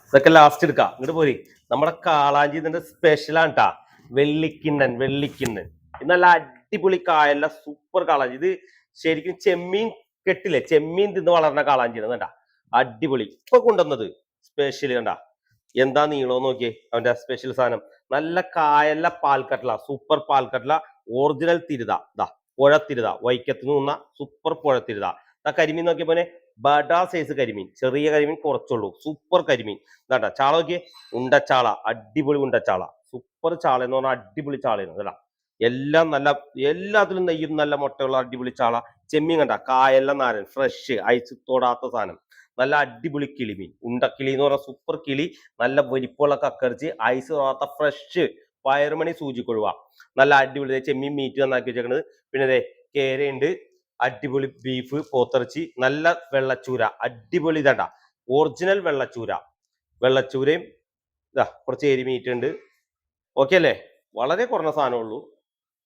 ഇതൊക്കെ ലാസ്റ്റ് എടുക്കാം. ഇങ്ങോട്ട് പോരി. നമ്മുടെ കാളാഞ്ചി ഇതിന്റെ സ്പെഷ്യലാണ് കേട്ടാ. വെള്ളിക്കിണ്ണൻ ഇത് നല്ല അടിപൊളി കായല്ല സൂപ്പർ കാളാഞ്ചി. ഇത് ശരിക്കും ചെമ്മീൻ കെട്ടില്ലേ, ചെമ്മീൻ തിന്ന് വളർന്ന കാളാഞ്ചിയാണ് കേട്ടാ. അടിപൊളി. ഇപ്പൊ കൊണ്ടുവന്നത് സ്പെഷ്യൽ കണ്ടാ. എന്താ നീളോ നോക്കിയേ അവന്റെ സ്പെഷ്യൽ സാധനം. നല്ല കായല്ല പാൽക്കട്ടല, സൂപ്പർ പാൽക്കട്ടല, ഒറിജിനൽ തിരുത. ഇതാ പുഴത്തിരുത, വൈക്കത്ത് നിന്ന സൂപ്പർ പുഴത്തിരുത. കരിമീൻ നോക്കിയപ്പോലെ ബഡാ സൈസ് കരിമീൻ, ചെറിയ കരിമീൻ കുറച്ചുള്ളൂ, സൂപ്പർ കരിമീൻ. ഇതാട്ടാ ചാള നോക്കിയേ, ഉണ്ടച്ചാള, അടിപൊളി ഉണ്ടച്ചാള, സൂപ്പർ ചാള എന്ന് പറഞ്ഞാൽ അടിപൊളി ചാളയാണ് കേട്ടാ. എല്ലാം നല്ല, എല്ലാത്തിലും നെയ്യും നല്ല മുട്ടയുള്ള അടിപൊളി ചാള. ചെമ്മീൻ കണ്ട കായെല്ലാം നാരൻ ഫ്രഷ്, ഐസ് തൊടാത്ത സാധനം. നല്ല അടിപൊളി കിളിമീൻ, ഉണ്ടക്കിളി എന്ന് പറഞ്ഞ സൂപ്പർ കിളി, നല്ല വലിപ്പമുള്ള കക്കറിച്ച്, ഐസ് തൊടാത്ത ഫ്രഷ് പയറുമണി സൂചിക്കൊഴുവ, നല്ല അടിപൊളി ചെമ്മീൻ മീറ്റ് നന്നാക്കി വെച്ചേക്കണത്. പിന്നെ കേരയുണ്ട്, അടിപൊളി ബീഫ് പോത്തിറച്ചി, നല്ല വെള്ളച്ചൂര, അടിപൊളി ഇതാട്ടാ ഒറിജിനൽ വെള്ളച്ചൂരയും ഇതാ കുറച്ച് എരി മീറ്റ് ഉണ്ട്. ഓക്കെ അല്ലേ? വളരെ കുറഞ്ഞ സാധനമേ ഉള്ളൂ.